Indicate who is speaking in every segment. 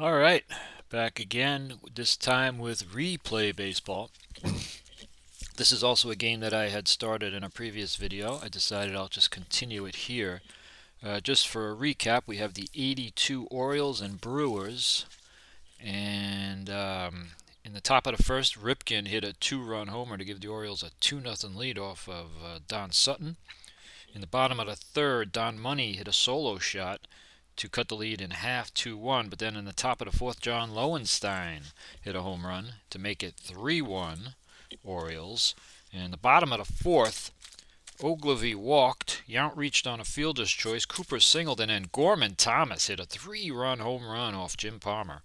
Speaker 1: All right, back again, this time with replay baseball. This is also a game that I had started in a previous video. I decided I'll just continue it here. Just for a recap, we have the 82 Orioles and Brewers. And in the top of the first, Ripken hit a two-run homer to give the Orioles a 2-0 lead off of Don Sutton. In the bottom of the third, Don Money hit a solo shot to cut the lead in half 2-1, but then in the top of the fourth, John Lowenstein hit a home run to make it 3-1 Orioles. And in the bottom of the fourth, Ogilvy walked, Yount reached on a fielder's choice, Cooper singled, and then Gorman Thomas hit a 3-run home run off Jim Palmer.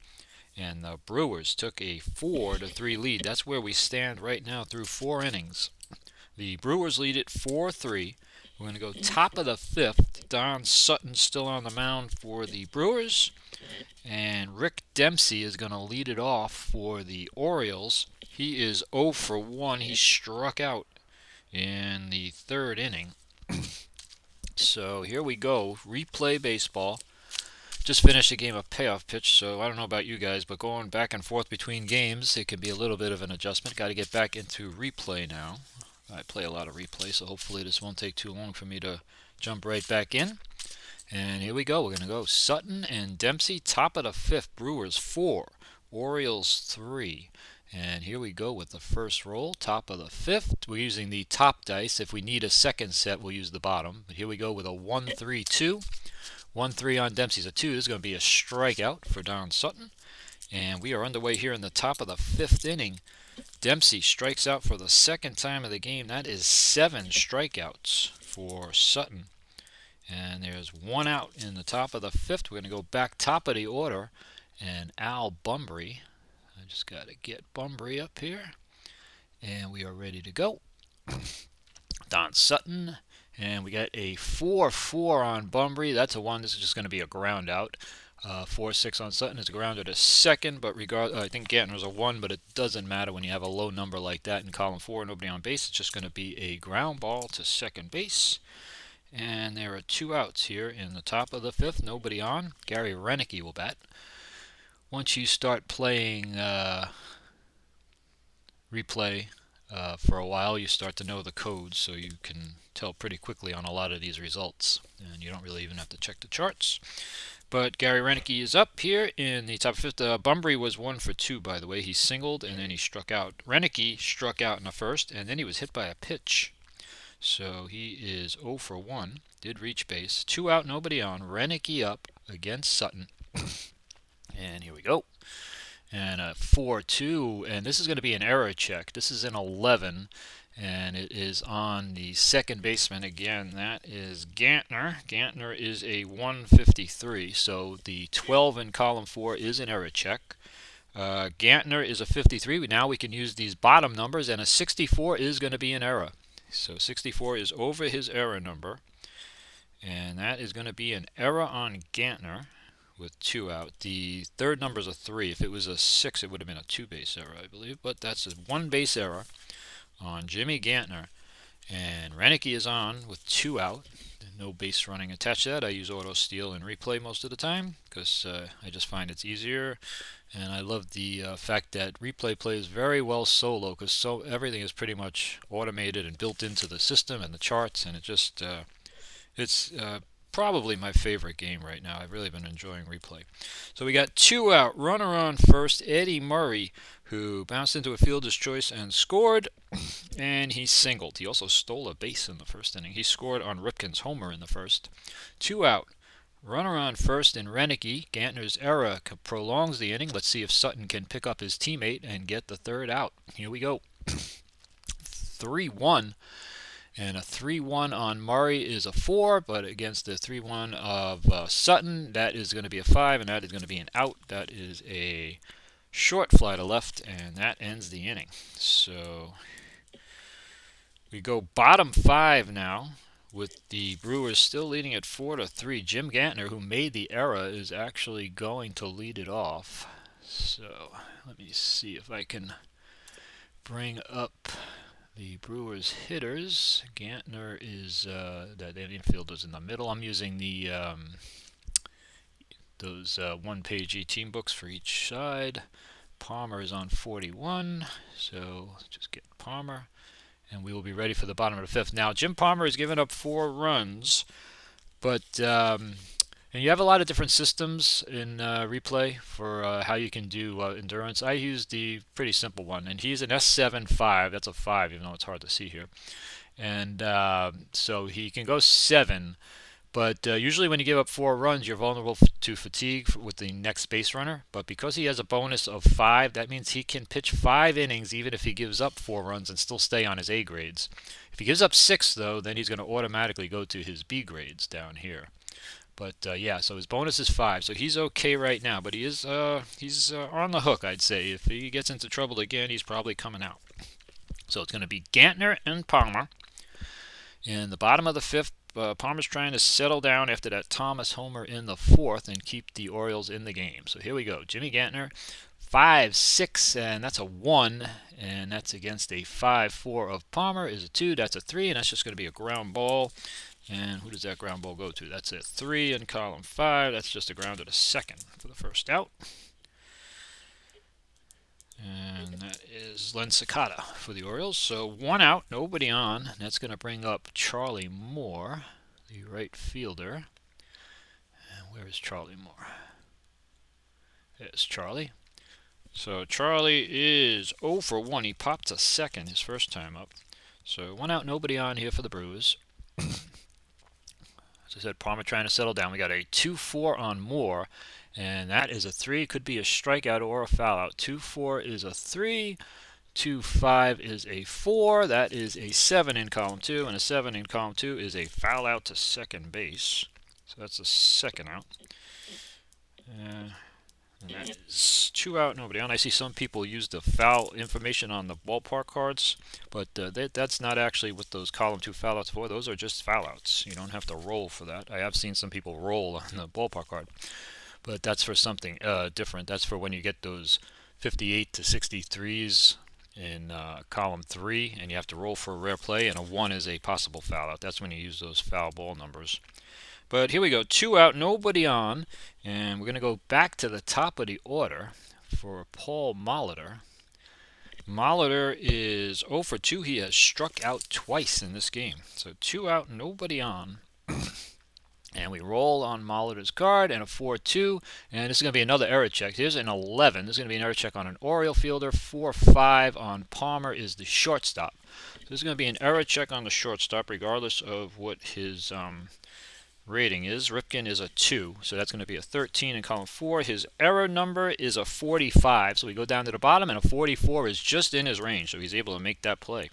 Speaker 1: And the Brewers took a 4-3 lead. That's where we stand right now through 4 innings. The Brewers lead it 4-3. We're going to go top of the fifth. Don Sutton still on the mound for the Brewers. And Rick Dempsey is going to lead it off for the Orioles. He is 0 for 1. He struck out in the third inning. So here we go. Replay baseball. Just finished a game of payoff pitch, so I don't know about you guys, but going back and forth between games, it can be a little bit of an adjustment. Got to get back into replay now. I play a lot of replay, so hopefully this won't take too long for me to jump right back in. And here we go. We're going to go Sutton and Dempsey, top of the fifth. Brewers 4, Orioles 3. And here we go with the first roll, top of the fifth. We're using the top dice. If we need a second set, we'll use the bottom. But here we go with a 1-3-2. 1-3 on Dempsey's a 2. This is going to be a strikeout for Don Sutton. And we are underway here in the top of the fifth inning. Dempsey strikes out for the second time of the game. That is 7 strikeouts for Sutton. And there's 1 out in the top of the fifth. We're going to go back top of the order. And Al Bumbry. I just got to get Bumbry up here. And we are ready to go. Don Sutton. And we got a 4-4 on Bumbry. That's a 1. This is just going to be a ground out. 4-6 on Sutton is a grounder to second, but I think Gantner's a 1, but it doesn't matter when you have a low number like that in column 4, nobody on base. It's just going to be a ground ball to second base. And there are 2 outs here in the top of the fifth, nobody on. Gary Renicky will bat. Once you start playing replay for a while, you start to know the codes, so you can tell pretty quickly on a lot of these results, and you don't really even have to check the charts. But Gary Renicky is up here in the top fifth. Bumbry was 1 for 2, by the way. He singled and then he struck out. Renicky struck out in the first, and then he was hit by a pitch. So he is 0 for 1. Did reach base. 2 out, nobody on. Renicky up against Sutton. And here we go. And a 4-2. And this is going to be an error check. This is an 11. And it is on the second baseman again. That is Gantner. Gantner is a 153, so the 12 in column 4 is an error check. Gantner is a 53. Now we can use these bottom numbers, and a 64 is going to be an error. So 64 is over his error number, and that is going to be an error on Gantner with 2 out. The third number is a 3. If it was a 6, it would have been a 2-base error, I believe, but that's a 1-base error on Jimmy Gantner. And Renicky is on with 2 out. No base running attached to that. I use auto steal and replay most of the time because I just find it's easier. And I love the fact that replay plays very well solo because everything is pretty much automated and built into the system and the charts, and it's probably my favorite game right now. I've really been enjoying replay. So we got 2 out, runner on first, Eddie Murray, who bounced into a fielder's choice and scored, and he singled. He also stole a base in the first inning. He scored on Ripken's homer in the first. 2 out, runner on first, and Renicky. Gantner's error prolongs the inning. Let's see if Sutton can pick up his teammate and get the third out. Here we go. 3-1. And a 3-1 on Murray is a 4, but against the 3-1 of Sutton, that is going to be a 5, and that is going to be an out. That is a short fly to left, and that ends the inning. So we go bottom 5 now, with the Brewers still leading at 4-3. Jim Gantner, who made the error, is actually going to lead it off. So let me see if I can bring up the Brewers hitters. Gantner is the infielder's in the middle. I'm using the those one-page team books for each side. Palmer is on 41, so let's just get Palmer, and we will be ready for the bottom of the fifth. Now, Jim Palmer has given up 4 runs, but and you have a lot of different systems in replay for how you can do endurance. I use the pretty simple one, and he's an S7-5. That's a 5, even though it's hard to see here. And so he can go 7. But usually when you give up 4 runs, you're vulnerable to fatigue with the next base runner. But because he has a bonus of 5, that means he can pitch 5 innings even if he gives up 4 runs and still stay on his A grades. If he gives up 6, though, then he's going to automatically go to his B grades down here. But yeah, so his bonus is 5, so he's okay right now. But he's on the hook, I'd say. If he gets into trouble again, he's probably coming out. So it's going to be Gantner and Palmer. In the bottom of the fifth, Palmer's trying to settle down after that Thomas homer in the fourth and keep the Orioles in the game. So here we go. Jimmy Gantner, 5-6, and that's a 1, and that's against a 5-4 of Palmer is a 2. That's a 3, and that's just going to be a ground ball. And who does that ground ball go to? That's a 3 in column 5. That's just a ground to second for the first out. And that is Len Sakata for the Orioles. So 1 out, nobody on. That's going to bring up Charlie Moore, the right fielder. And where is Charlie Moore? There's Charlie. So Charlie is 0 for 1. He popped to second his first time up. So 1 out, nobody on here for the Brewers. As I said, Palmer trying to settle down. We got a 2-4 on Moore. And that is a 3. Could be a strikeout or a foul out. 2-4 is a 3. 2-5 is a 4. That is a 7 in column 2. And a 7 in column 2 is a foul out to second base. So that's the second out. And that is 2 out, nobody on. I see some people use the foul information on the ballpark cards, but that's not actually what those column 2 foul outs for. Those are just foul outs. You don't have to roll for that. I have seen some people roll on the ballpark card, but that's for something different. That's for when you get those 58 to 63s in column 3, and you have to roll for a rare play, and a 1 is a possible foul out. That's when you use those foul ball numbers. But here we go, 2 out, nobody on, and we're going to go back to the top of the order for Paul Molitor. Molitor is 0 for 2. He has struck out twice in this game. So 2 out, nobody on. And we roll on Molitor's card, and a 4-2, and this is going to be another error check. Here's an 11. This is going to be an error check on an Oriole fielder. 4-5 on Palmer is the shortstop. So this is going to be an error check on the shortstop, regardless of what his rating is. Ripken is a 2, so that's going to be a 13 in column 4. His error number is a 45, so we go down to the bottom, and a 44 is just in his range, so he's able to make that play.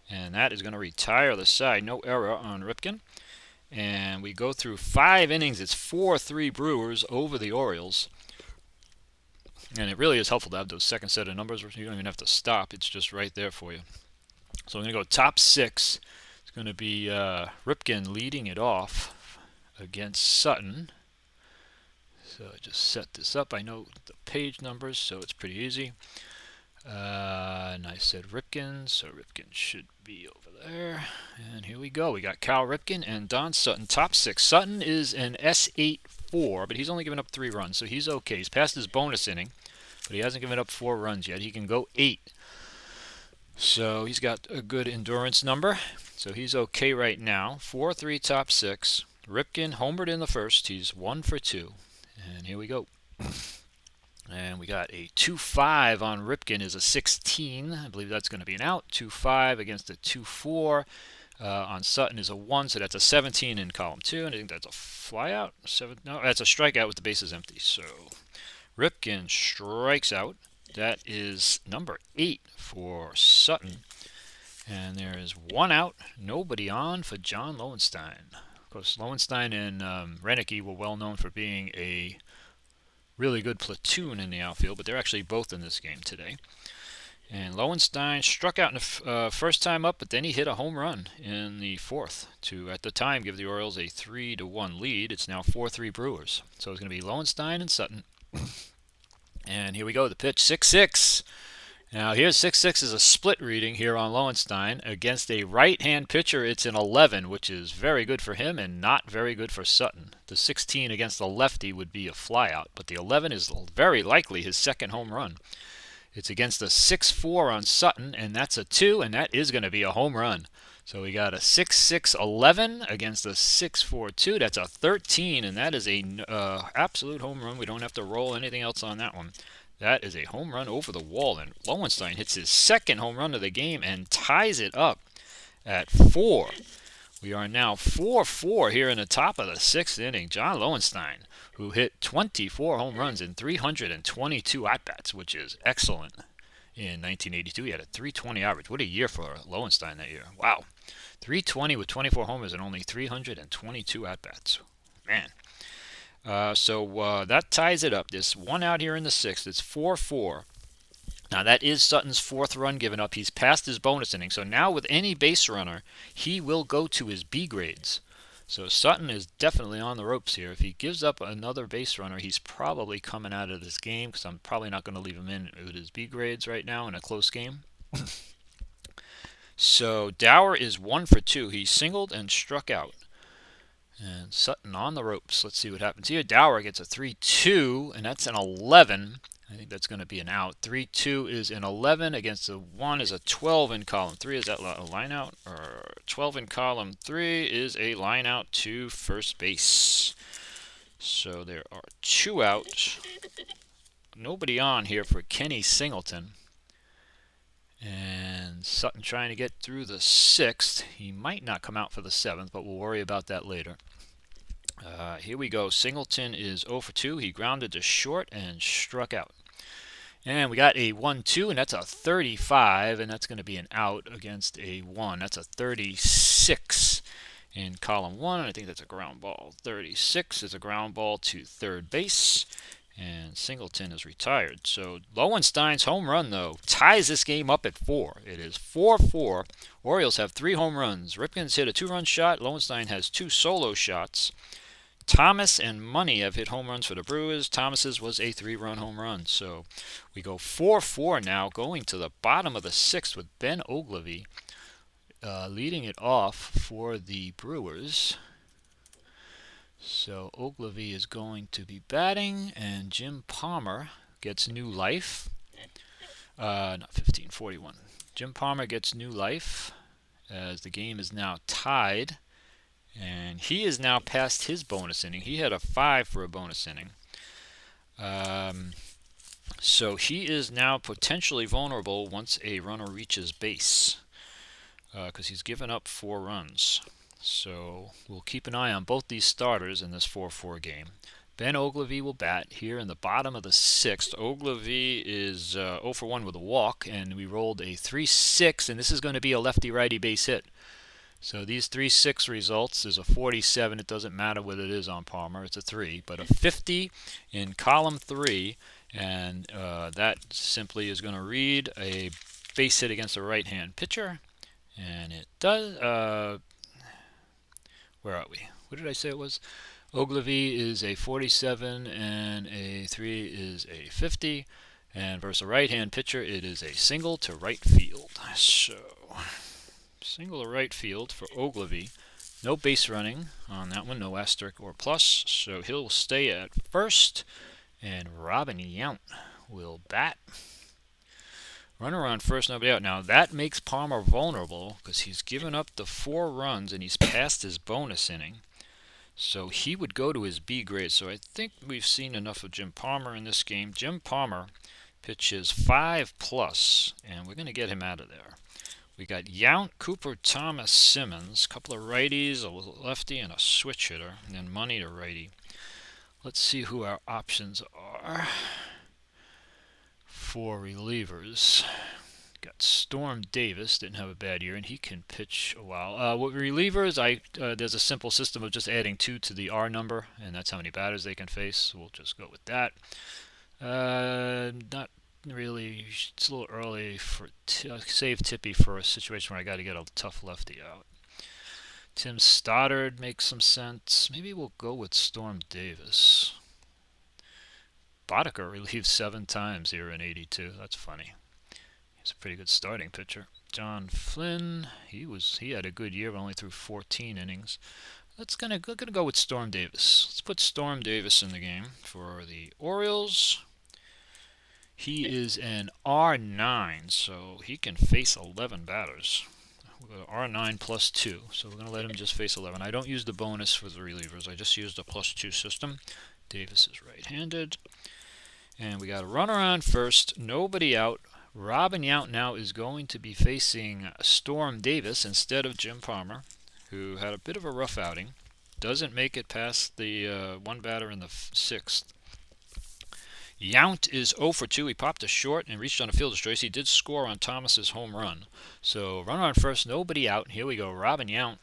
Speaker 1: And that is going to retire the side. No error on Ripken. And we go through 5 innings. It's 4-3 Brewers over the Orioles. And it really is helpful to have those second set of numbers. You don't even have to stop. It's just right there for you. So I'm going to go top 6. It's going to be Ripken leading it off against Sutton. So I just set this up. I know the page numbers, so it's pretty easy. And I said Ripken, so Ripken should be over there. And here we go. We got Cal Ripken and Don Sutton, top 6. Sutton is an S8-4, but he's only given up 3 runs, so he's okay. He's past his bonus inning, but he hasn't given up 4 runs yet. He can go 8. So he's got a good endurance number, so he's okay right now. 4-3 top 6. Ripken homered in the first. He's 1 for 2. And here we go. And we got a 2-5 on Ripken is a 16. I believe that's going to be an out. 2-5 against a 2-4 on Sutton is a 1, so that's a 17 in column 2. And I think that's a flyout. No, that's a strikeout with the bases empty. So Ripken strikes out. That is number 8 for Sutton. And there is 1 out, nobody on for John Lowenstein. Of course, Lowenstein and Renicky were well known for being a really good platoon in the outfield, but they're actually both in this game today. And Lowenstein struck out in the first time up, but then he hit a home run in the fourth to, at the time, give the Orioles a 3-1 lead. It's now 4-3 Brewers. So it's going to be Lowenstein and Sutton. And here we go, the pitch, 6-6. Now here's 6-6 is a split reading here on Lowenstein. Against a right-hand pitcher, it's an 11, which is very good for him and not very good for Sutton. The 16 against the lefty would be a flyout, but the 11 is very likely his second home run. It's against a 6-4 on Sutton, and that's a 2, and that is going to be a home run. So we got a 6-6 11 against a 6-4 2. That's a 13, and that is a absolute home run. We don't have to roll anything else on that one. That is a home run over the wall, and Lowenstein hits his second home run of the game and ties it up at 4. We are now 4-4 here in the top of the 6th inning. John Lowenstein, who hit 24 home runs in 322 at-bats, which is excellent. In 1982, he had a 320 average. What a year for Lowenstein that year. Wow. 320 with 24 homers and only 322 at-bats. Man. So that ties it up. There's one out here in the 6th. It's 4-4. Now that is Sutton's 4th run given up. He's past his bonus inning. So now with any base runner, he will go to his B grades. So Sutton is definitely on the ropes here. If he gives up another base runner, he's probably coming out of this game because I'm probably not going to leave him in with his B grades right now in a close game. So Dower is 1 for 2. He singled and struck out. And Sutton on the ropes. Let's see what happens here. Dower gets a 3-2, and that's an 11. I think that's going to be an out. 3-2 is an 11 against a 1 is a 12 in column 3. Is that a line out? Or 12 in column 3 is a line out to first base. So there are 2 out. Nobody on here for Kenny Singleton. And Sutton trying to get through the 6th. He might not come out for the 7th, but we'll worry about that later. Here we go. Singleton is 0 for 2. He grounded to short and struck out. And we got a 1-2, and that's a 35, and that's going to be an out against a 1. That's a 36 in column 1, and I think that's a ground ball. 36 is a ground ball to third base, and Singleton is retired. So Lowenstein's home run, though, ties this game up at 4. It is 4-4. Orioles have 3 home runs. Ripken's hit a 2-run shot. Lowenstein has 2 solo shots. Thomas and Money have hit home runs for the Brewers. Thomas's was a 3-run home run. So we go 4-4 now, going to the bottom of the 6th with Ben Ogilvy leading it off for the Brewers. So Ogilvy is going to be batting, and Jim Palmer gets new life. Not 15-41. Jim Palmer gets new life as the game is now tied. And he is now past his bonus inning. He had a 5 for a bonus inning. So he is now potentially vulnerable once a runner reaches base because he's given up 4 runs. So we'll keep an eye on both these starters in this 4-4 game. Ben Ogilvy will bat here in the bottom of the 6th. Ogilvy is 0 for 1 with a walk, and we rolled a 3-6, and this is going to be a lefty-righty base hit. So these 3-6 results is a 47. It doesn't matter what it is on Palmer. It's a 3. But a 50 in column 3. And that simply is going to read a base hit against a right-hand pitcher. And it does. Where are we? What did I say it was? Ogilvy is a 47 and a 3 is a 50. And versus a right-hand pitcher, it is a single to right field. So single to right field for Ogilvy. No base running on that one, no asterisk or plus, so he'll stay at first, and Robin Yount will bat. Runner on first, nobody out. Now that makes Palmer vulnerable because he's given up the 4 runs and he's past his bonus inning. So he would go to his B grade. So I think we've seen enough of Jim Palmer in this game. Jim Palmer pitches 5+, and we're going to get him out of there. We got Yount, Cooper, Thomas, Simmons, a couple of righties, a lefty, and a switch hitter, and then Money to righty. Let's see who our options are for relievers. Got Storm Davis, didn't have a bad year, and he can pitch a while. With relievers, there's a simple system of just adding 2 to the R number, and that's how many batters they can face. So we'll just go with that. Not really, it's a little early for save Tippy for a situation where I got to get a tough lefty out. Tim Stoddard makes some sense. Maybe we'll go with Storm Davis. Boddicker relieved 7 times here in 82. That's funny. He's a pretty good starting pitcher. John Flynn, he had a good year, but only threw 14 innings. We're gonna go with Storm Davis. Let's put Storm Davis in the game for the Orioles. He is an R9, so he can face 11 batters. R9 plus 2, so we're going to let him just face 11. I don't use the bonus for the relievers. I just use the plus 2 system. Davis is right-handed. And we got a runner on first, nobody out. Robin Yount now is going to be facing Storm Davis instead of Jim Palmer, who had a bit of a rough outing. Doesn't make it past the one batter in the sixth. Yount is 0 for 2. He popped a short and reached on a fielder's choice. He did score on Thomas's home run. So runner on first, nobody out. Here we go, Robin Yount.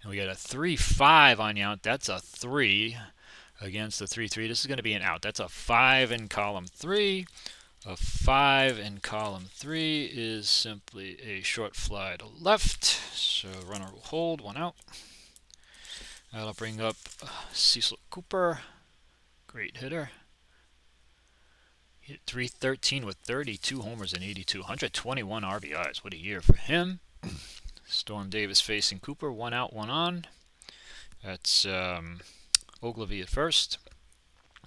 Speaker 1: And we got a 3-5 on Yount. That's a 3 against the 3-3. This is going to be an out. That's a 5 in column 3. A 5 in column 3 is simply a short fly to left. So runner will hold, one out. That'll bring up Cecil Cooper. Great hitter. Hit 313 with 32 homers and 121 RBIs. What a year for him. Storm Davis facing Cooper. One out, one on. That's Ogilvy at first.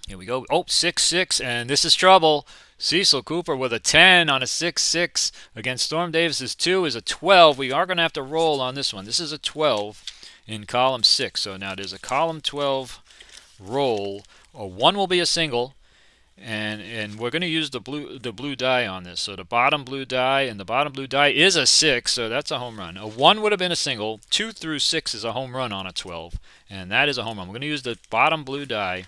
Speaker 1: Here we go. Oh, 6-6, and this is trouble. Cecil Cooper with a 10 on a 6-6 against Storm Davis's 2 is a 12. We are going to have to roll on this one. This is a 12 in column 6. So now there's a column 12 roll. A 1 will be a single. And we're going to use the blue die on this. So the bottom blue die, and the bottom blue die is a 6, so that's a home run. A 1 would have been a single. 2 through 6 is a home run on a 12, and that is a home run. We're going to use the bottom blue die,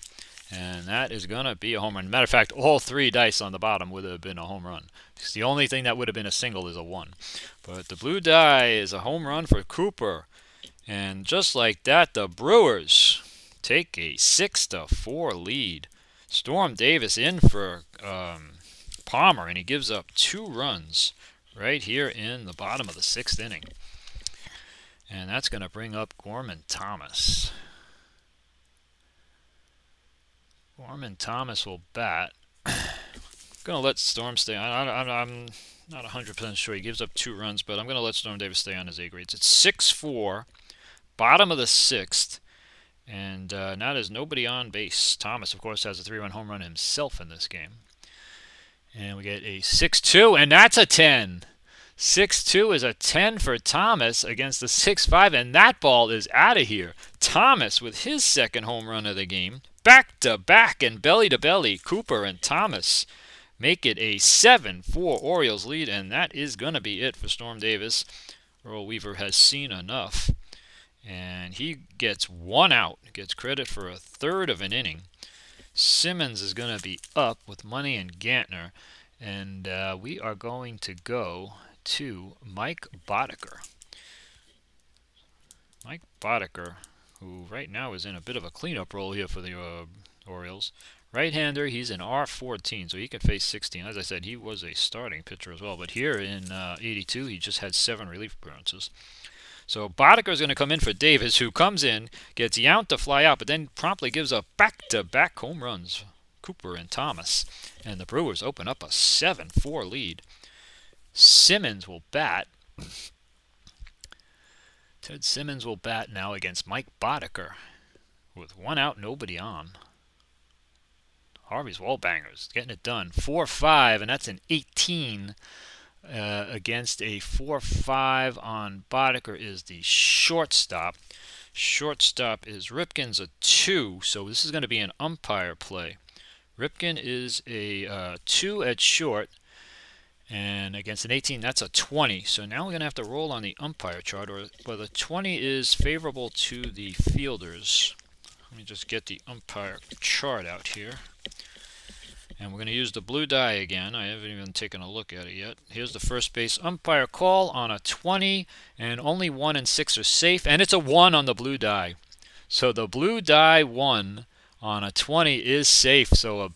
Speaker 1: and that is going to be a home run. Matter of fact, all 3 dice on the bottom would have been a home run. Because the only thing that would have been a single is a 1. But the blue die is a home run for Cooper. And just like that, the Brewers take a 6-4 lead. Storm Davis in for Palmer, and he gives up 2 runs right here in the bottom of the 6th inning. And that's going to bring up Gorman Thomas. Gorman Thomas will bat. Going to let Storm stay on. I'm not 100% sure. He gives up 2 runs, but I'm going to let Storm Davis stay on his A grades. It's 6-4, bottom of the 6th. And now there's nobody on base. Thomas, of course, has a 3-run home run himself in this game. And we get a 6-2, and that's a 10. 6-2 is a 10 for Thomas against the 6-5, and that ball is out of here. Thomas with his 2nd home run of the game. Back to back and belly to belly. Cooper and Thomas make it a 7-4 Orioles lead, and that is going to be it for Storm Davis. Earl Weaver has seen enough. And he gets 1 out, gets credit for a 1/3 of an inning. Simmons is going to be up with Money and Gantner. And we are going to go to Mike Boddicker. Mike Boddicker, who right now is in a bit of a cleanup role here for the Orioles. Right-hander, he's an R14, so he can face 16. As I said, he was a starting pitcher as well. But here in 82, he just had 7 relief appearances. So Boddicker is going to come in for Davis, who comes in, gets Yount to fly out, but then promptly gives up back-to-back home runs. Cooper and Thomas. And the Brewers open up a 7-4 lead. Simmons will bat. Ted Simmons will bat now against Mike Boddicker with 1 out, nobody on. Harvey's Wallbangers getting it done. 4-5, and that's an 18. Against a 4-5 on Boddicker is the shortstop. Shortstop is Ripken's a 2, so this is going to be an umpire play. Ripken is a 2 at short, and against an 18, that's a 20. So now we're going to have to roll on the umpire chart, or the 20 is favorable to the fielders. Let me just get the umpire chart out here. And we're going to use the blue die again. I haven't even taken a look at it yet. Here's the first base umpire call on a 20, and only 1 and 6 are safe, and it's a 1 on the blue die. So the blue die 1 on a 20 is safe. So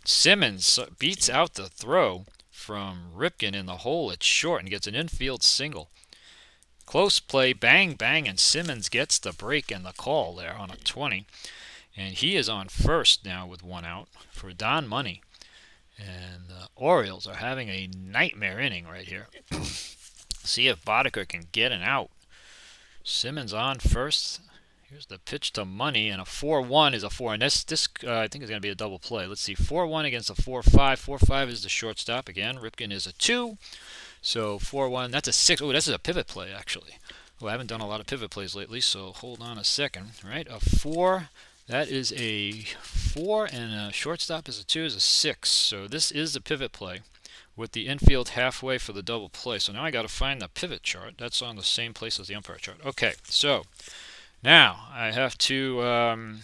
Speaker 1: Simmons beats out the throw from Ripken in the hole at short and gets an infield single. Close play, bang, bang, and Simmons gets the break and the call there on a 20. And he is on first now with 1 out for Don Money. And the Orioles are having a nightmare inning right here. See if Boddicker can get an out. Simmons on first. Here's the pitch to Money, and a 4-1 is a 4. And this I think is going to be a double play. Let's see, 4-1 against a 4-5. 4-5 is the shortstop again. Ripken is a 2. So 4-1, that's a 6. Oh, this is a pivot play, actually. Oh, I haven't done a lot of pivot plays lately, so hold on a second. Right, a 4. That is a 4, and a shortstop is a 2, is a 6. So this is the pivot play with the infield halfway for the double play. So now I got to find the pivot chart. That's on the same place as the umpire chart. Okay, so now I have to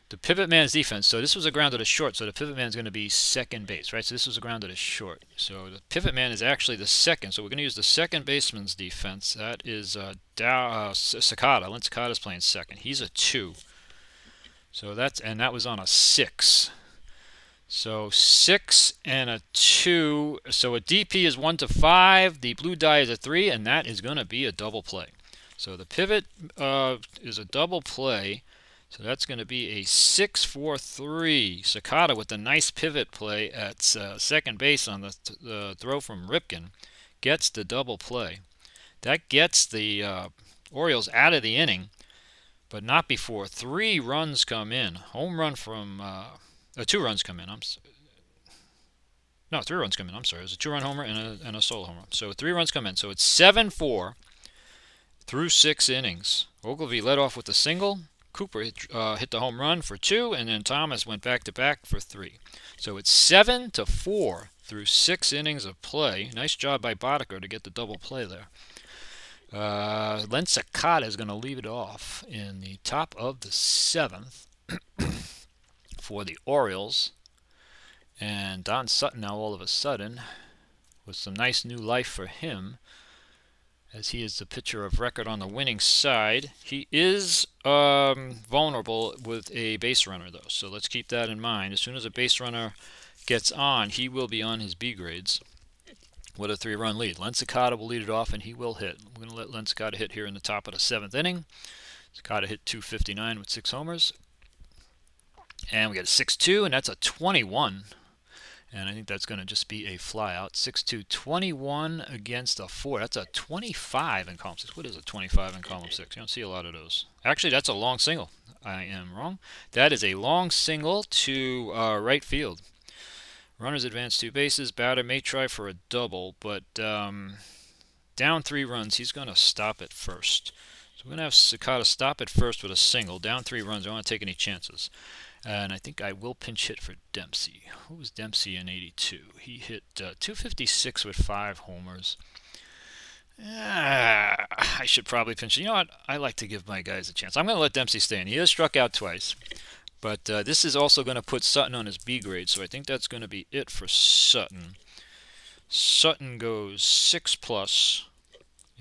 Speaker 1: the pivot man's defense. So this was a grounded to short, so the pivot man is going to be second base, right? So this was a grounded to short. So the pivot man is actually the second. So we're going to use the second baseman's defense. That is Sakata. Lynn Sakata is playing second. He's a 2. So that was on a 6. So 6 and a 2. So a DP is 1 to 5. The blue die is a 3, and that is going to be a double play. So the pivot is a double play. So that's going to be a 6-4-3. Sakata with a nice pivot play at second base on the throw from Ripken gets the double play. That gets the Orioles out of the inning, but not before 3 runs come in. Home run from 2 runs come in. 3 runs come in. I'm sorry. It was a 2-run homer and a solo home run. So 3 runs come in. So it's 7-4 through 6 innings. Ogilvy led off with a single. Cooper hit the home run for 2, and then Thomas went back-to-back for 3. So it's 7-4 through 6 innings of play. Nice job by Boddicker to get the double play there. Len Sakata is going to lead it off in the top of the 7th for the Orioles. And Don Sutton now all of a sudden, with some nice new life for him, as he is the pitcher of record on the winning side. He is vulnerable with a base runner, though, so let's keep that in mind. As soon as a base runner gets on, he will be on his B grades with a 3-run lead. Len Sakata will lead it off, and he will hit. We're going to let Len Sakata hit here in the top of the 7th inning. Sakata hit .259 with 6 homers. And we got a 6-2, and that's a 21. And I think that's going to just be a flyout. 6-2, 21 against a 4. That's a 25 in column 6. What is a 25 in column 6? You don't see a lot of those. Actually, that's a long single. I am wrong. That is a long single to right field. Runners advance 2 bases. Batter may try for a double, but down 3 runs, he's going to stop at first. So we're going to have Sakata stop at first with a single. Down 3 runs. I don't want to take any chances. And I think I will pinch hit for Dempsey. Who was Dempsey in 82? He hit .256 with 5 homers. I should probably pinch it. You know what? I like to give my guys a chance. I'm going to let Dempsey stay in. He has struck out twice. But this is also going to put Sutton on his B grade, so I think that's going to be it for Sutton. Sutton goes 6+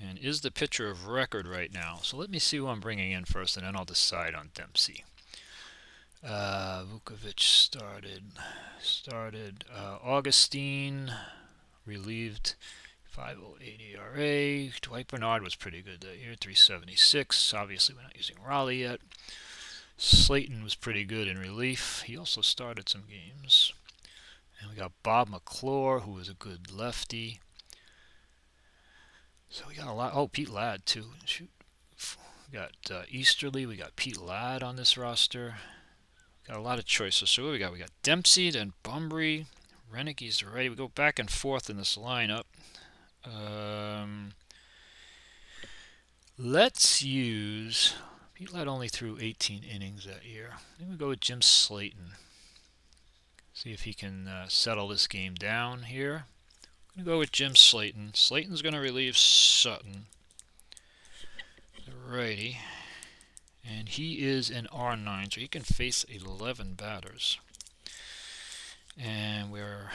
Speaker 1: and is the pitcher of record right now. So let me see who I'm bringing in first, and then I'll decide on Dempsey. Vukovic started. Augustine relieved. 5.08 ERA. Dwight Bernard was pretty good that year. 3.76. Obviously, we're not using Raleigh yet. Slayton was pretty good in relief. He also started some games. And we got Bob McClure, who was a good lefty. So we got a lot. Oh, Pete Ladd too. Shoot. We got Easterly. We got Pete Ladd on this roster. Got a lot of choices. So what we got? We got Dempsey, then Bumbry, Reneke's ready. We go back and forth in this lineup. Let's use... Pete Ladd only threw 18 innings that year. Then we go with Jim Slayton. See if he can settle this game down here. I'm going to go with Jim Slayton. Slayton's going to relieve Sutton. The righty. And he is an R9, so he can face 11 batters. And we're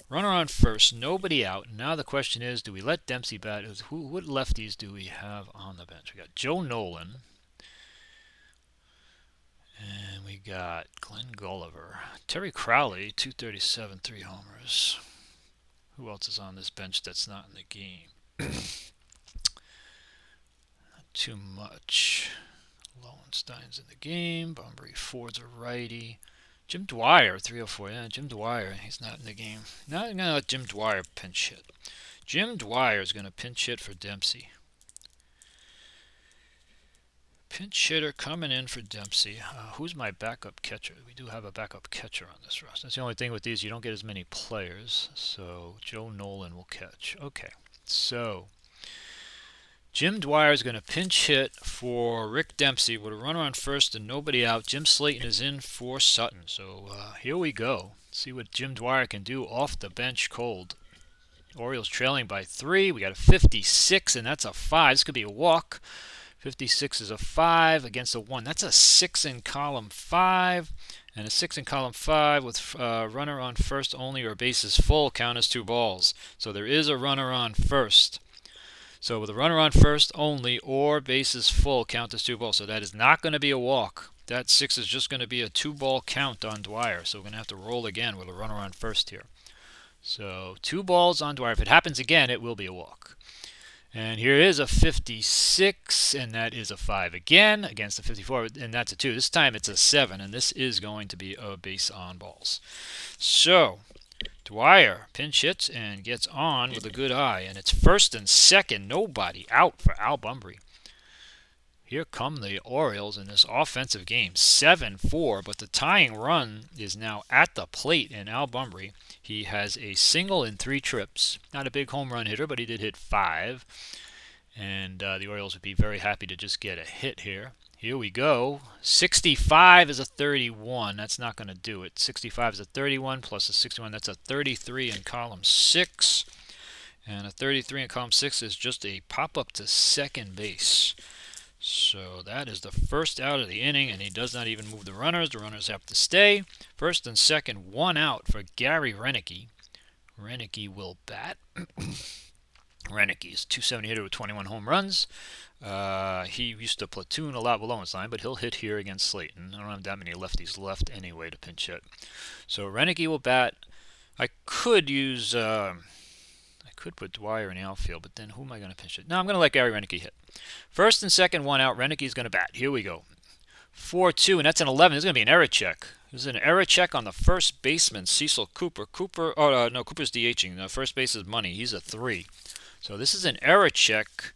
Speaker 1: runner on first, nobody out. Now the question is, do we let Dempsey bat? What lefties do we have on the bench? We got Joe Nolan. And we got Glenn Gulliver. Terry Crowley, 237, 3 homers. Who else is on this bench that's not in the game? Not too much. Lowenstein's in the game. Bumbry Ford's a righty. Jim Dwyer, 304. Yeah, Jim Dwyer. He's not in the game. Not going to let Jim Dwyer pinch hit. Jim Dwyer is going to pinch hit for Dempsey. Pinch hitter coming in for Dempsey. Who's my backup catcher? We do have a backup catcher on this roster. That's the only thing with these. You don't get as many players. So Joe Nolan will catch. Okay. So Jim Dwyer is going to pinch hit for Rick Dempsey with a runner on first and nobody out. Jim Slayton is in for Sutton. So here we go. See what Jim Dwyer can do off the bench cold. Orioles trailing by 3. We got a 56, and that's a 5. This could be a walk. 56 is a 5 against a 1. That's a 6 in column 5. And a 6 in column 5 with runner on first only or bases full count as 2 balls. So there is a runner on first. So with a runner on first only or bases full count as 2 balls. So that is not going to be a walk. That 6 is just going to be a 2-ball count on Dwyer. So we're going to have to roll again with a runner on first here. So 2 balls on Dwyer. If it happens again, it will be a walk. And here is a 56, and that is a 5 again against the 54, and that's a 2. This time it's a 7, and this is going to be a base on balls. So Dwyer pinch hits and gets on with a good eye, and it's first and second, nobody out for Al Bunbury. Here come the Orioles in this offensive game, 7-4, but the tying run is now at the plate in Al Bunbury. He has a single in 3 trips. Not a big home run hitter, but he did hit 5. And the Orioles would be very happy to just get a hit here. Here we go. 65 is a 31. That's not going to do it. 65 is a 31 plus a 61. That's a 33 in column 6. And a 33 in column 6 is just a pop-up to second base. So that is the first out of the inning, and he does not even move the runners. The runners have to stay. First and second, 1 out for Gary Renicky. Renicky will bat. Renicky is a 270 hitter with 21 home runs. He used to platoon a lot below his line, but he'll hit here against Slayton. I don't have that many lefties left anyway to pinch hit. So Renicky will bat. I could use... could put Dwyer in the outfield, but then who am I going to pinch it? No, I'm going to let Gary Renicky hit. First and second, 1 out. Renicky's going to bat. Here we go. 4-2, and that's an 11. There's going to be an error check. There's an error check on the first baseman, Cecil Cooper. Cooper's DHing. The first base is Money. He's a 3. So this is an error check,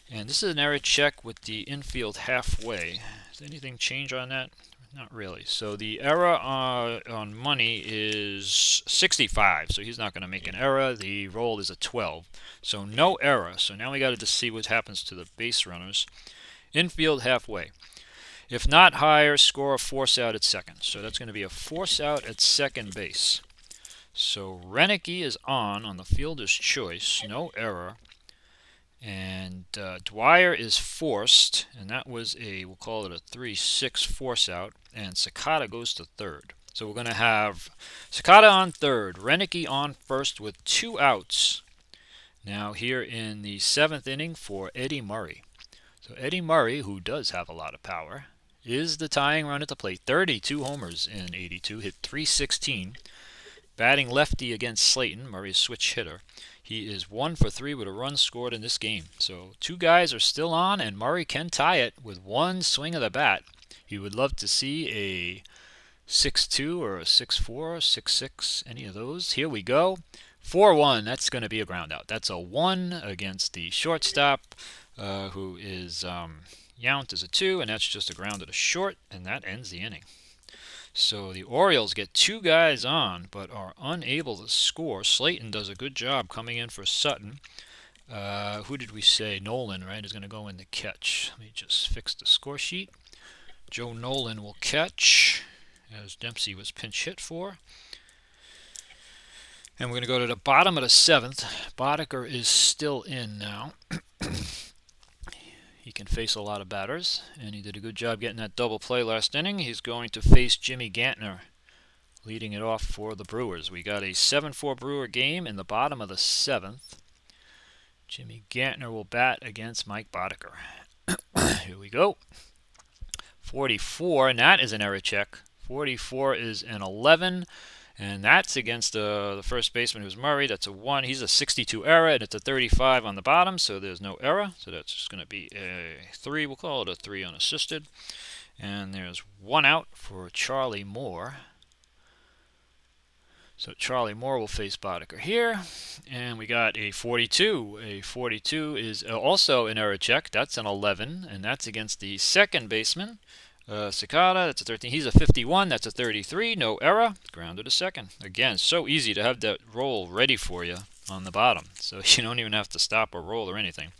Speaker 1: and this is an error check with the infield halfway. Does anything change on that? Not really. So the error on Money is 65, so he's not going to make an error. The roll is a 12, so no error. So now we got to just see what happens to the base runners. Infield halfway. If not higher, score a force out at second. So that's going to be a force out at second base. So Renicky is on the fielder's choice, no error. And Dwyer is forced, and that was we'll call it a 3-6 force out, and Sakata goes to third. So we're going to have Sakata on third, Renicky on first with 2 outs. Now here in the 7th inning for Eddie Murray. So Eddie Murray, who does have a lot of power, is the tying run at the plate. 32 homers in 82, hit .316. Batting lefty against Slayton, Murray's switch hitter. He is 1 for 3 with a run scored in this game. So 2 guys are still on, and Murray can tie it with 1 swing of the bat. He would love to see a 6-2 or a 6-4, 6-6, any of those. Here we go. 4-1. That's going to be a ground out. That's a 1 against the shortstop, who is Yount is a 2, and that's just a ground at a short, and that ends the inning. So the Orioles get 2 guys on, but are unable to score. Slayton does a good job coming in for Sutton. Who did we say? Nolan, right, is going to go in the catch. Let me just fix the score sheet. Joe Nolan will catch, as Dempsey was pinch hit for. And we're going to go to the bottom of the 7th. Boddicker is still in now. He can face a lot of batters, and he did a good job getting that double play last inning. He's going to face Jimmy Gantner, leading it off for the Brewers. We got a 7-4 Brewer game in the bottom of the 7th. Jimmy Gantner will bat against Mike Boddicker. Here we go. 44, and that is an error check. 44 is an 11. And that's against the first baseman, who's Murray. That's a 1. He's a 62 error, and it's a 35 on the bottom, so there's no error. So that's just going to be a 3. We'll call it a 3 unassisted. And there's 1 out for Charlie Moore. So Charlie Moore will face Boddicker here, and we got a 42. A 42 is also an error check. That's an 11, and that's against the second baseman, Cicada. That's a 13. He's a 51. That's a 33. No error. Grounded to second. Again, so easy to have that roll ready for you on the bottom, so you don't even have to stop or roll or anything.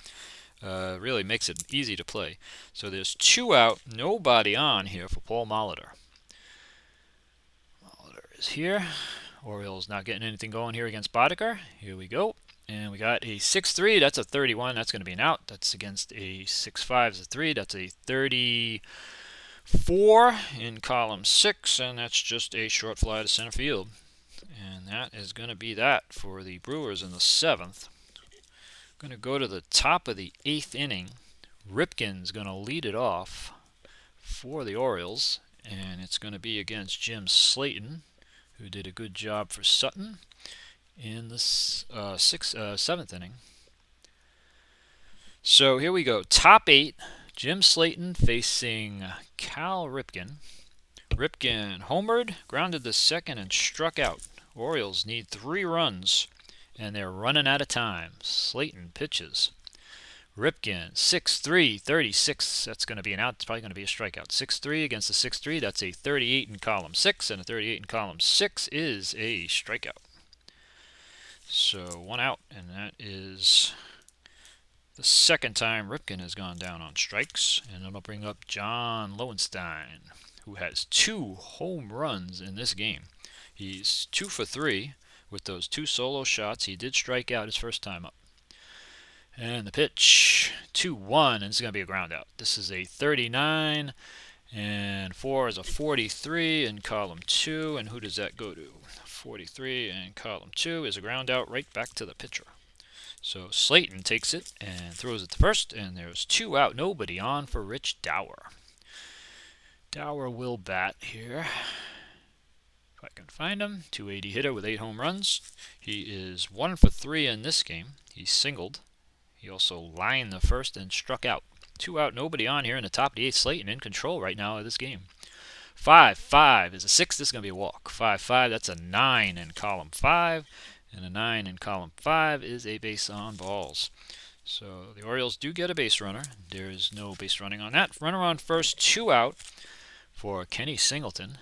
Speaker 1: Really makes it easy to play. So there's 2 out, nobody on here for Paul Molitor. Molitor is here. Orioles not getting anything going here against Boddicker. Here we go. And we got a 6-3. That's a 31. That's going to be an out. That's against a 6-5 is a 3. That's a 34 in column 6. And that's just a short fly to center field. And that is going to be that for the Brewers in the 7th. Going to go to the top of the 8th inning. Ripken's going to lead it off for the Orioles. And it's going to be against Jim Slayton, who did a good job for Sutton in the 7th inning. So here we go. Top 8, Jim Slayton facing Cal Ripken. Ripken homered, grounded to second, and struck out. Orioles need 3 runs, and they're running out of time. Slayton pitches. Ripken, 6-3, 36. That's going to be an out. It's probably going to be a strikeout. 6-3 against a 6-3. That's a 38 in column 6, and a 38 in column 6 is a strikeout. So 1 out, and that is the second time Ripken has gone down on strikes. And it'll bring up John Lowenstein, who has 2 home runs in this game. He's 2 for 3 with those 2 solo shots. He did strike out his first time up. And the pitch, 2-1, and it's going to be a ground out. This is a 39, and 4 is a 43 in column 2. And who does that go to? 43 in column 2 is a ground out right back to the pitcher. So Slayton takes it and throws it to first, and there's 2 out, nobody on for Rich Dower. Dower will bat here. If I can find him, 280 hitter with 8 home runs. He is 1 for 3 in this game. He singled. He also lined the first and struck out. 2 out, nobody on here in the top of the 8th. Slayton in control right now of this game. 5-5 is a 6. This is going to be a walk. 5-5, that's a 9 in column 5. And a 9 in column 5 is a base on balls. So the Orioles do get a base runner. There is no base running on that. Runner on first, 2 out for Kenny Singleton.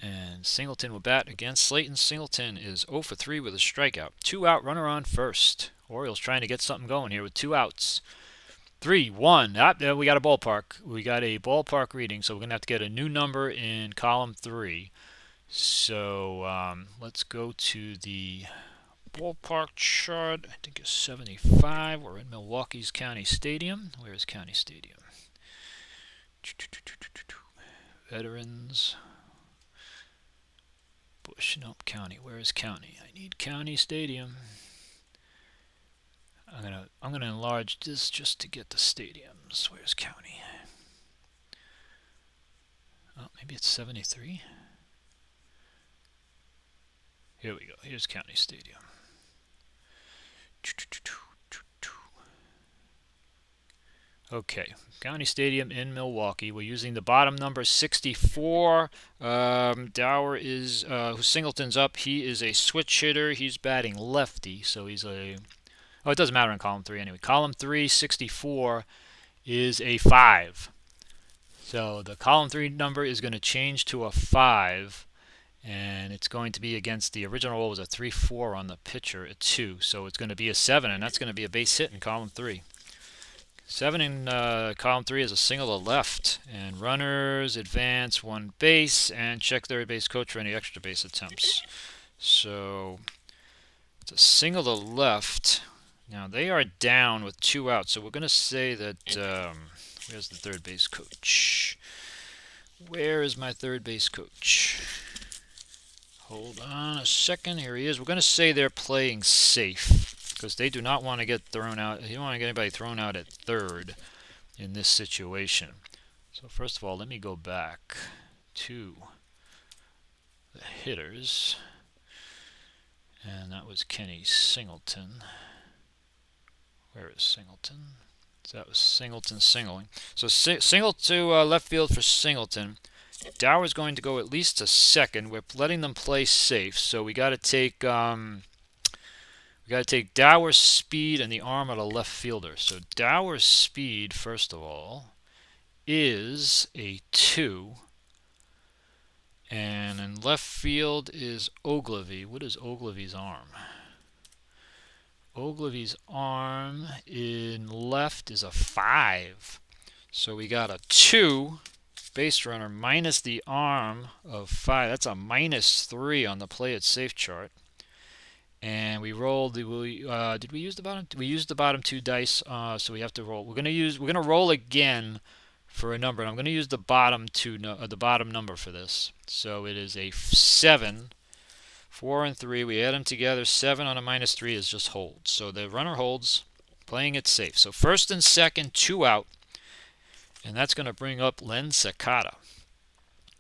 Speaker 1: And Singleton will bat against Slayton. Singleton is 0 for 3 with a strikeout. 2 out, runner on first. Orioles trying to get something going here with 2 outs. 3-1. We got a ballpark. We got a ballpark reading, so we're going to have to get a new number in column 3. So let's go to the ballpark chart. I think it's 75. We're in Milwaukee's County Stadium. Where is County Stadium? Veterans. Bush, nope, County. Where is County? I need County Stadium. I'm gonna enlarge this just to get the stadiums. Where's County? Oh, maybe it's 73. Here we go. Here's County Stadium. Okay, County Stadium in Milwaukee. We're using the bottom number 64. Dower is Singleton's up. He is a switch hitter. He's batting lefty, so he's a. Oh, it doesn't matter in column 3 anyway. Column 3, 64 is a 5. So the column 3 number is going to change to a 5, and it's going to be against the original roll was a 3-4 on the pitcher at 2. So it's going to be a 7, and that's going to be a base hit in column 3. 7 in column 3 is a single to left, and runners advance 1 base and check third base coach for any extra base attempts. So it's a single to left. Now they are down with 2 outs, so we're going to say that where's the third base coach? Where is my third base coach? Hold on a second. Here he is. We're going to say they're playing safe, because they do not want to get thrown out. You don't want to get anybody thrown out at third in this situation. So first of all, let me go back to the hitters. And that was Kenny Singleton. Where is Singleton? So that was Singleton singling. So single to left field for Singleton. Dower's going to go at least to second. We're letting them play safe, so we got to take Dower's speed and the arm of the left fielder. So Dower's speed, first of all, is a 2. And in left field is Ogilvy. What is Ogilvy's arm? Ogilvy's arm in left is a 5. So we got a 2 base runner minus the arm of 5. That's a -3 on the play it safe chart. And we rolled the did we use the bottom? We used the bottom 2 dice, so we have to roll. We're gonna roll again for a number, and I'm going to use the bottom number for this. So it is a 7, 4 and 3. We add them together. 7 on a -3 is just hold. So the runner holds, playing it safe. So first and second, 2 out, and that's going to bring up Len Sakata.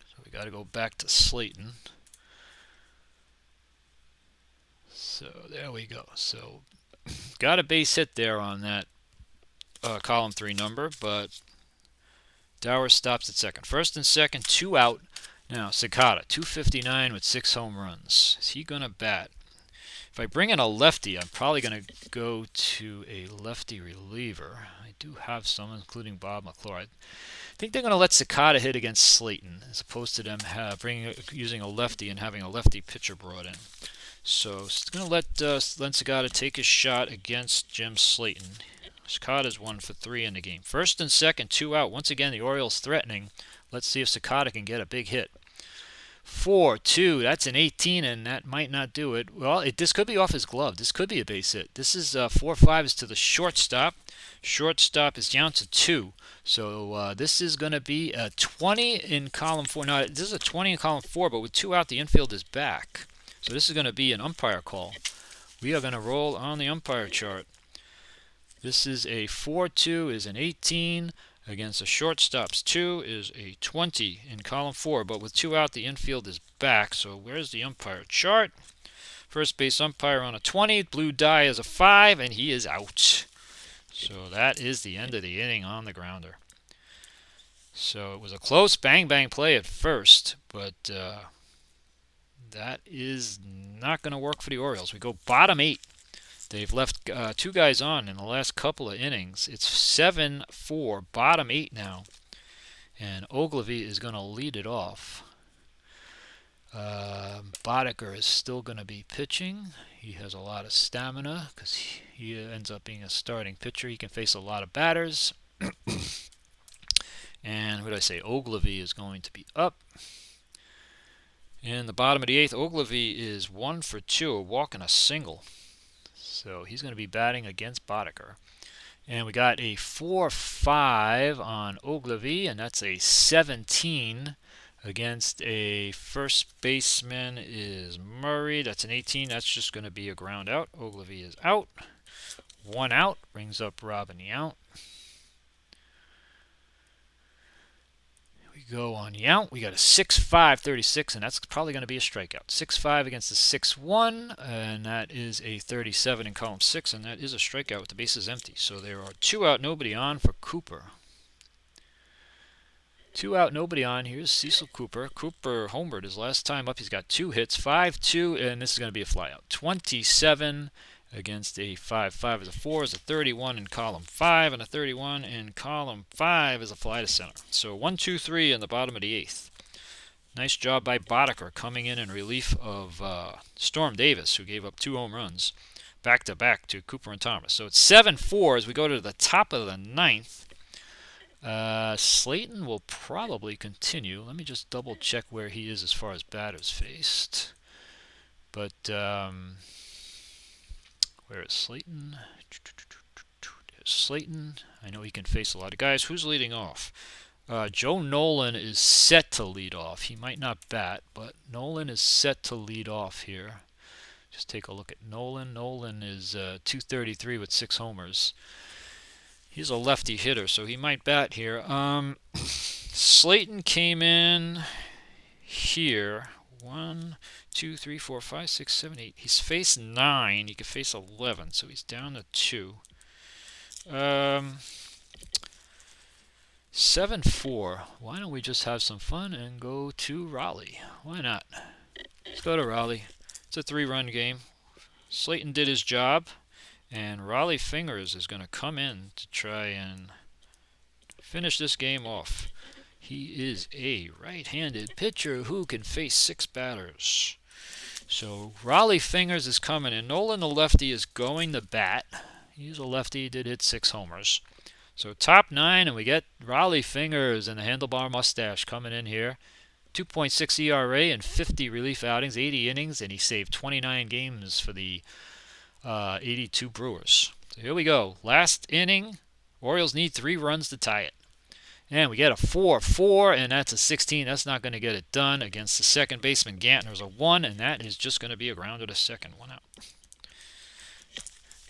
Speaker 1: So we got to go back to Slayton. So there we go. So got a base hit there on that column 3 number, but Dower stops at second. First and second, 2 out. Now, Sakata, 259 with 6 home runs. Is he going to bat? If I bring in a lefty, I'm probably going to go to a lefty reliever. I do have some, including Bob McClure. I think they're going to let Sakata hit against Slayton, as opposed to them using a lefty and having a lefty pitcher brought in. So it's going to let Len Sakata take his shot against Jim Slayton. Sakata's 1 for 3 in the game. First and second, 2 out. Once again, the Orioles threatening. Let's see if Sakata can get a big hit. 4-2. That's an 18, and that might not do it. Well, this could be off his glove. This could be a base hit. This is 4-5 is to the shortstop. Shortstop is down to 2. So this is going to be a 20 in column 4. Now, this is a 20 in column 4, but with 2 out, the infield is back. So this is going to be an umpire call. We are going to roll on the umpire chart. This is a 4-2 is an 18 against a shortstop's 2 is a 20 in column 4. But with 2 out, the infield is back. So where's the umpire chart? First base umpire on a 20. Blue die is a 5, and he is out. So that is the end of the inning on the grounder. So it was a close bang-bang play at first, but that is not going to work for the Orioles. We go bottom 8. They've left 2 guys on in the last couple of innings. It's 7-4, bottom 8 now. And Ogilvy is going to lead it off. Boddicker is still going to be pitching. He has a lot of stamina because he ends up being a starting pitcher. He can face a lot of batters. And what did I say? Ogilvy is going to be up. In the bottom of the 8th, Ogilvy is 1 for 2, a walk and a single. So he's going to be batting against Boddicker. And we got a 4-5 on Ogilvy, and that's a 17 against a first baseman is Murray. That's an 18. That's just going to be a ground out. Ogilvy is out. 1 out brings up Robin Yount. Go on Yount. We got a 6-5, 36, and that's probably going to be a strikeout. 6-5 against the 6-1, and that is a 37 in column 6, and that is a strikeout with the bases empty. So there are 2 out, nobody on for Cooper. 2 out, nobody on. Here's Cecil Cooper. Cooper homered his last time up. He's got 2 hits, 5-2, and this is going to be a flyout. 27 against a 5-5 is a 4 is a 31 in column 5, and a 31 in column 5 is a fly to center. So 1-2-3 in the bottom of the 8th. Nice job by Boddicker coming in relief of Storm Davis, who gave up 2 home runs back-to-back to Cooper and Thomas. So it's 7-4 as we go to the top of the 9th. Slayton will probably continue. Let me just double check where he is as far as batters faced. But where is Slayton? There's Slayton. I know he can face a lot of guys. Who's leading off? Joe Nolan is set to lead off. He might not bat, but Nolan is set to lead off here. Just take a look at Nolan. Nolan is 233 with 6 homers. He's a lefty hitter, so he might bat here. Slayton came in here. 1, 2, 3, 4, 5, 6, 7, 8. He's faced 9. He could face 11, so he's down to 2. 7-4. Why don't we just have some fun and go to Raleigh? Why not? Let's go to Raleigh. It's a 3-run game. Slayton did his job, and Raleigh Fingers is going to come in to try and finish this game off. He is a right-handed pitcher who can face 6 batters. So Raleigh Fingers is coming in. Nolan, the lefty, is going to bat. He's a lefty, did hit 6 homers. So top 9, and we get Raleigh Fingers and the handlebar mustache coming in here. 2.6 ERA and 50 relief outings, 80 innings, and he saved 29 games for the 82 Brewers. So here we go. Last inning. Orioles need 3 runs to tie it. And we get a 4-4, and that's a 16. That's not going to get it done against the second baseman. Gantner's a 1, and that is just going to be a grounder to second. 1 out.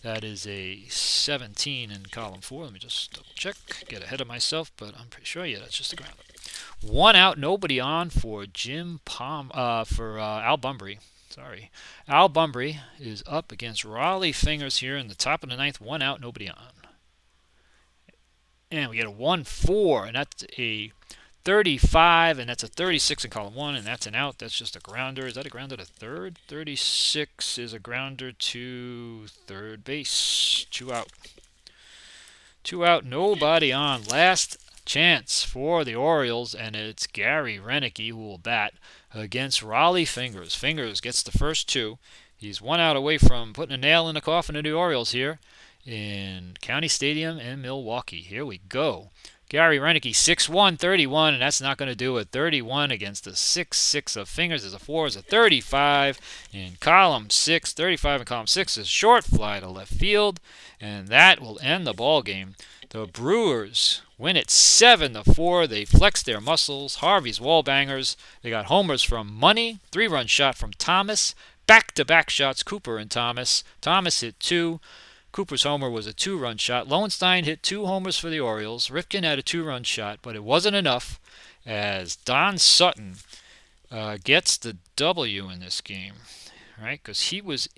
Speaker 1: That is a 17 in column 4. Let me just double check. Get ahead of myself, but I'm pretty sure, yeah, that's just a grounder. 1 out, nobody on for Al Bunbury. Sorry. Al Bunbury is up against Raleigh Fingers here in the top of the 9th. 1 out, nobody on. And we get a 1-4, and that's a 35, and that's a 36 in column 1, and that's an out. That's just a grounder. Is that a grounder to third? 36 is a grounder to third base. 2 out. 2 out, nobody on. Last chance for the Orioles, and it's Gary Renicky who will bat against Raleigh Fingers. Fingers gets the first 2. He's 1 out away from putting a nail in the coffin of the Orioles here in County Stadium in Milwaukee. Here we go. Gary Renicky, 6'1", 31, and that's not going to do it. 31 against the 6'6 of Fingers is a 4, is a 35 in column 6. 35 in column 6 is short fly to left field, and that will end the ball game. The Brewers win it 7-4. They flexed their muscles. Harvey's wallbangers. They got homers from Money, 3-run shot from Thomas, back-to-back shots, Cooper and Thomas. Thomas hit 2. Cooper's homer was a 2-run shot. Lowenstein hit 2 homers for the Orioles. Rifkin had a 2-run shot, but it wasn't enough as Don Sutton gets the W in this game, right? Because he was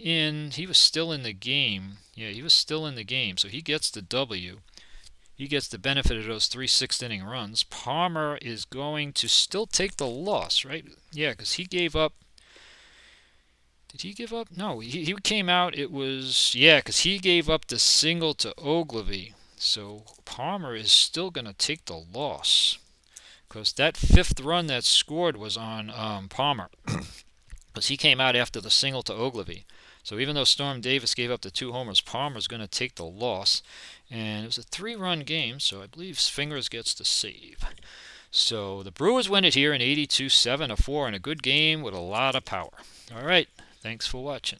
Speaker 1: still in the game. Yeah, he was still in the game, so he gets the W. He gets the benefit of those 3 6th-inning runs. Palmer is going to still take the loss, right? Yeah, because he gave up. Did he give up? No, he came out. It was, yeah, because he gave up the single to Ogilvy. So Palmer is still going to take the loss because that 5th run that scored was on Palmer because he came out after the single to Ogilvy. So even though Storm Davis gave up the 2 homers, Palmer's going to take the loss. And it was a 3-run game, so I believe Fingers gets the save. So the Brewers win it here in 82, 7-4, and a good game with a lot of power. All right. Thanks for watching.